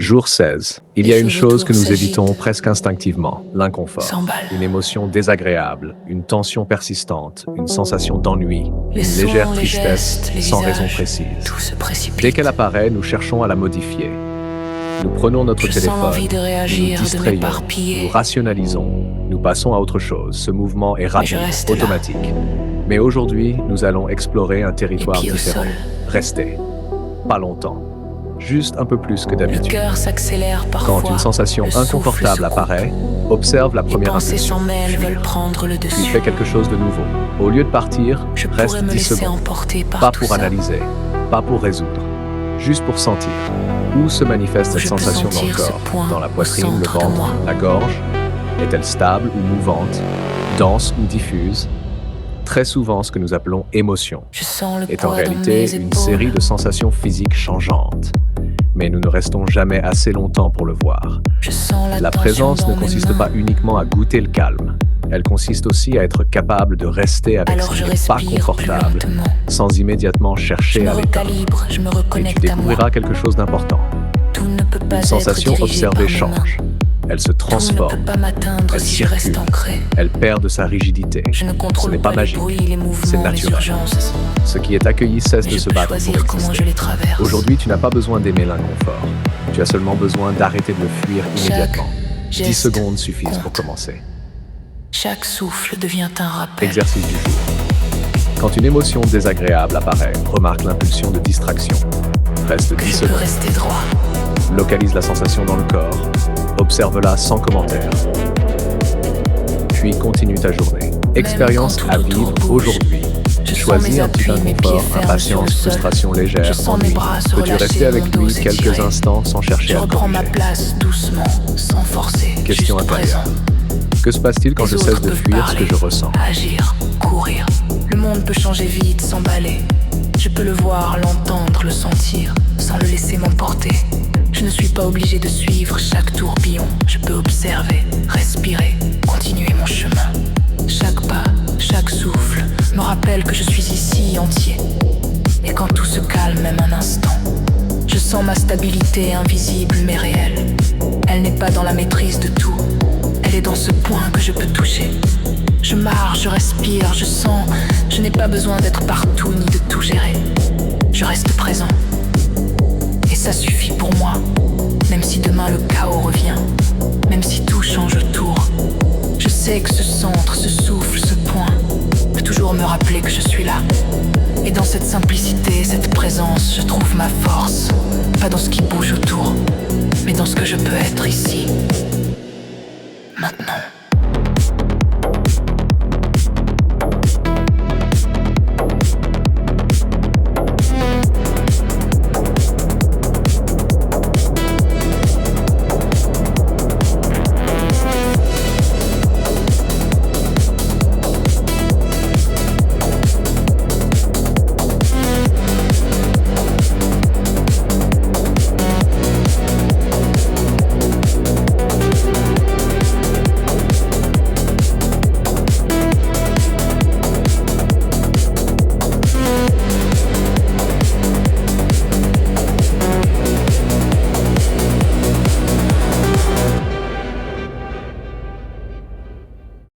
Jour 16. Il y a une chose que nous évitons presque instinctivement, l'inconfort. Une émotion désagréable, une tension persistante, une sensation d'ennui, une légère tristesse sans raison précise. Dès qu'elle apparaît, nous cherchons à la modifier. Nous prenons notre téléphone, nous nous distrayons, nous rationalisons, nous passons à autre chose. Ce mouvement est rapide, automatique. Mais aujourd'hui, nous allons explorer un territoire différent. Restez. Pas longtemps. Juste un peu plus que d'habitude. Quand une sensation inconfortable apparaît, observe la première impulsion. Puis fais quelque chose de nouveau. Au lieu de partir, reste 10 secondes. Pas pour analyser, pas pour résoudre, juste pour sentir. Où se manifeste cette sensation dans le corps? Dans la poitrine, le ventre, la gorge? Est-elle stable ou mouvante? Dense ou diffuse? Très souvent, ce que nous appelons émotion est en réalité une série de sensations physiques changeantes. Mais nous ne restons jamais assez longtemps pour le voir. La présence ne consiste pas uniquement à goûter le calme. Elle consiste aussi à être capable de rester avec ce qui n'est pas confortable, sans immédiatement chercher à l'éteindre. Et tu découvriras quelque chose d'important. Une sensation observée change. Elle se transforme, elle circule, elle perd de sa rigidité. Ce n'est pas magique, c'est naturel. Ce qui est accueilli cesse de se battre pour exister. Aujourd'hui, tu n'as pas besoin d'aimer l'inconfort. Tu as seulement besoin d'arrêter de le fuir immédiatement. 10 secondes suffisent pour commencer. Chaque souffle devient un rappel. Exercice du jour. Quand une émotion désagréable apparaît, remarque l'impulsion de distraction. Reste 10 secondes. Rester droit. Localise la sensation dans le corps. Observe-la sans commentaire. Puis continue ta journée. Expérience à vivre aujourd'hui. Choisis un petit inconfort, impatience, frustration légère, ennui. Peux-tu rester avec lui quelques instants sans chercher à le corriger? corriger? Ma place doucement, sans forcer. Question intérieure. Que se passe-t-il quand je cesse de fuir ce que je ressens? Agir, courir. Le monde peut changer vite, s'emballer. Je peux le voir, l'entendre, le sentir, sans le laisser m'emporter. Je ne suis pas obligé de suivre chaque tourbillon. Je peux observer, respirer, continuer mon chemin. Chaque pas, chaque souffle me rappelle que je suis ici entier. Et quand tout se calme, même un instant, je sens ma stabilité invisible mais réelle. Elle n'est pas dans la maîtrise de tout. Elle est dans ce point que je peux toucher. Je marche, je respire, je sens. Je n'ai pas besoin d'être partout ni de tout gérer. Je reste présent. Et ça suffit pour moi. Même si demain le chaos revient. Même si tout change autour. Je sais que ce centre, ce souffle, ce point peut toujours me rappeler que je suis là. Et dans cette simplicité, cette présence, je trouve ma force. Pas dans ce qui bouge autour, mais dans ce que je peux être ici.